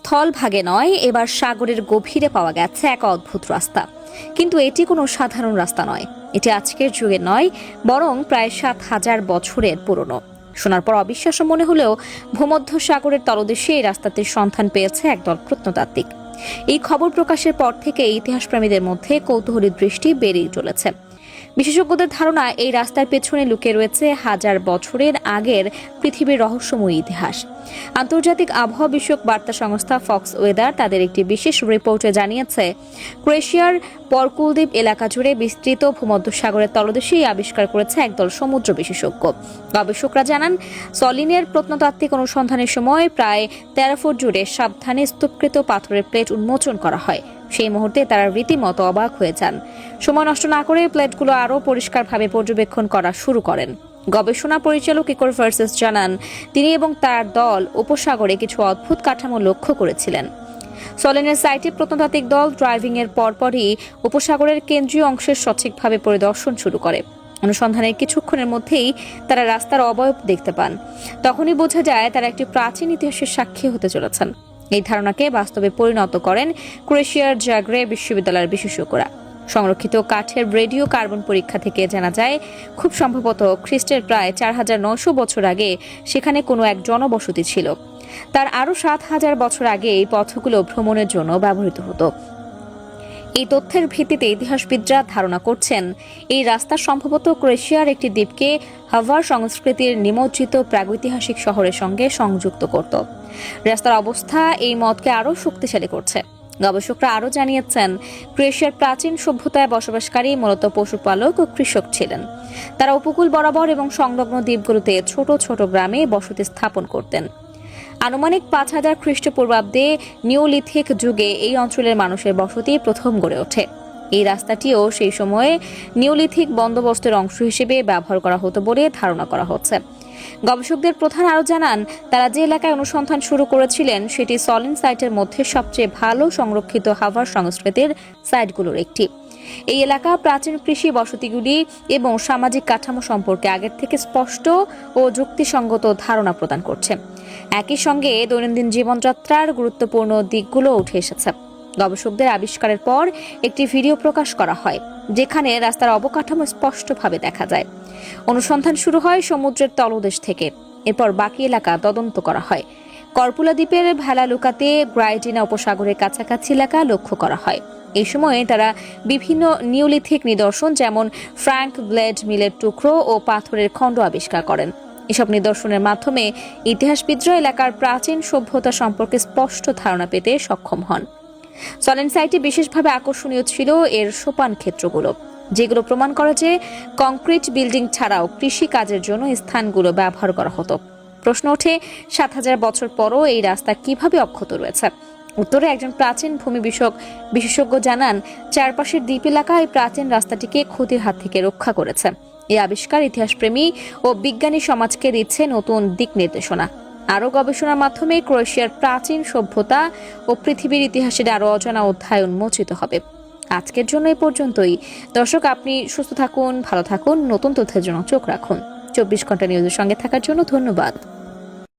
স্থলভাগে নয়, এবার সাগরের গভীরে পাওয়া গেছে এক অদ্ভুত রাস্তা। কিন্তু এটি কোনো সাধারণ রাস্তা নয়, এটি আজকের যুগের নয়, বরং প্রায় 7,000 বছরের পুরনো। শোনার পর অবিশ্বাস্য মনে হলেও ভূমধ্য সাগরের তলদেশে এই রাস্তাটির সন্ধান পেয়েছে একদল প্রত্নতাত্ত্বিক। এই খবর প্রকাশের পর থেকে ইতিহাসপ্রেমীদের মধ্যে কৌতূহলী দৃষ্টি বেড়েই চলেছে। বিশেষজ্ঞদের ধারণা, এই রাস্তার পেছনে লুকিয়ে রয়েছে হাজার বছরের আগের পৃথিবীর রহস্যময়ী ইতিহাস। আন্তর্জাতিক আবহাওয়া বিষয়ক বার্তা সংস্থা ফক্স ওয়েদার তাদের একটি বিশেষ রিপোর্টে জানিয়েছে, ক্রোয়েশিয়ার পরকুলদ্বীপ এলাকা জুড়ে বিস্তৃত ভূমধ্যসাগরের তলদেশেই আবিষ্কার করেছে একদল সমুদ্র বিশেষজ্ঞ। গবেষকরা জানান, সলিনের প্রত্নতাত্ত্বিক অনুসন্ধানের সময় প্রায় 13 ফুট জুড়ে সাবধানে স্তূপকৃত পাথরের প্লেট উন্মোচন করা হয়। সেই মুহূর্তে তারা রীতিমতো অবাক হয়ে যান। সময় নষ্ট না করে প্লেটগুলো আরও পরিষ্কারভাবে পর্যবেক্ষণ করা শুরু করেন। গবেষণা পরিচালক ইকোর ভার্সেস জানান, তিনি এবং তার দল উপসাগরে কিছু অদ্ভুত কাঠামো লক্ষ্য করেছিলেন। সলিনের সাইটে প্রত্নতাত্ত্বিক দল ড্রাইভিং এর পরপরই উপসাগরের কেন্দ্রীয় অংশের সঠিকভাবে পরিদর্শন শুরু করে। অনুসন্ধানের কিছুক্ষণের মধ্যেই তারা রাস্তার অবয়ব দেখতে পান। তখনই বোঝা যায় তারা একটি প্রাচীন ইতিহাসের সাক্ষী হতে চলেছেন। এই ধারণাকে বাস্তবে পরিণত করেন ক্রোয়েশিয়ার জাগ্রেব বিশ্ববিদ্যালয়ের বিশেষজ্ঞরা। সংরক্ষিত কাঠের রেডিও কার্বন পরীক্ষা থেকে জানা যায়, খুব সম্ভবত খ্রিস্টের প্রায় 4,900 বছর আগে সেখানে কোনো এক জনবসতি ছিল। তার আরও 7,000 বছর আগে এই পথগুলো ভ্রমণের জন্য ব্যবহৃত হতো। এই তথ্যের ভিত্তিতে ইতিহাসবিদরা ধারণা করছেন, এই রাস্তা সম্ভবত ক্রোয়েশিয়ার একটি দ্বীপকে হাভার সংস্কৃতির নিমজ্জিত প্রাগৈতিহাসিক শহরের সঙ্গে সংযুক্ত করত। রাস্তার অবস্থা এই মতকে আরও শক্তিশালী করছে। গবেষকরা আরও জানিয়েছেন, ক্রোয়েশিয়ার প্রাচীন সভ্যতায় বসবাসকারী মূলত পশুপালক ও কৃষক ছিলেন। তারা উপকূল বরাবর এবং সংলগ্ন দ্বীপগুলোতে ছোট ছোট গ্রামে বসতি স্থাপন করতেন। আনুমানিক 5,000 খ্রিস্টপূর্বাব্দে নিওলিথিক যুগে এই অঞ্চলের মানুষের বসতি প্রথম গড়ে ওঠে। এই রাস্তাটিও সেই সময়ে নিওলিথিক বন্দোবস্তের অংশ হিসেবে ব্যবহার করা হতো বলে ধারণা করা হচ্ছে। গবেষকদের প্রধান আরও জানান, তারা যে এলাকায় অনুসন্ধান শুরু করেছিলেন সেটি সলিন সাইটের মধ্যে সবচেয়ে ভালো সংরক্ষিত হাভার সংস্কৃতির সাইটগুলোর একটি। এই এলাকা প্রাচীন কৃষি বসতিগুলি এবং সামাজিক কাঠামো সম্পর্কে আগের থেকে স্পষ্ট ও যুক্তিসঙ্গত ধারণা প্রদান করছে। একই সঙ্গে দৈনন্দিন জীবনযাত্রার গুরুত্বপূর্ণ দিকগুলো উঠে এসেছে। গবেষকদের আবিষ্কারের পর একটি ভিডিও প্রকাশ করা হয়, যেখানে রাস্তার অবকাঠামো স্পষ্টভাবে দেখা যায়। অনুসন্ধান শুরু হয় সমুদ্রের তলদেশ থেকে। এরপর বাকি এলাকা তদন্ত করা হয়। করপুলা দ্বীপের ভেলা লুকাতে গ্রাইটিনা উপসাগরের কাছাকাছি এলাকা লক্ষ্য করা হয়। এই সময়ে তারা বিভিন্ন নিওলিথিক নিদর্শন, যেমন ফ্র্যাঙ্ক ব্লেড মিলের টুকরো ও পাথরের খণ্ড আবিষ্কার করেন। এসব নিদর্শনের মাধ্যমে ইতিহাসবিদরা এলাকার প্রাচীন সভ্যতা সম্পর্কে স্পষ্ট ধারণা পেতে সক্ষম হন। সলিন সাইটে বিশেষভাবে আকর্ষণীয় ছিল এর সোপান ক্ষেত্রগুলো, যেগুলো প্রমাণ করে যে কংক্রিট বিল্ডিং ছাড়াও কৃষি কাজের জন্য স্থানগুলো ব্যবহার করা হতো। প্রশ্ন ওঠে, 7,000 বছর পরও এই রাস্তা কিভাবে অক্ষত রয়েছে? উত্তরে একজন প্রাচীন ভূমি বিষয়ক বিশেষজ্ঞ জানান, চারপাশের দ্বীপ এলাকা এই প্রাচীন রাস্তাটিকে ক্ষতির হাত থেকে রক্ষা করেছে। এই আবিষ্কার ইতিহাসপ্রেমী ও বিজ্ঞানী সমাজকে দিচ্ছে নতুন দিক নির্দেশনা। আরও গবেষণার মাধ্যমে ক্রোয়েশিয়ার প্রাচীন সভ্যতা ও পৃথিবীর ইতিহাসের আরও অজানা অধ্যায় উন্মোচিত হবে। আজকের জন্য এই পর্যন্তই। দর্শক, আপনি সুস্থ থাকুন, ভালো থাকুন, নতুন তথ্যের জন্য চোখ রাখুন। 24 ঘন্টা নিউজের সঙ্গে থাকার জন্য ধন্যবাদ।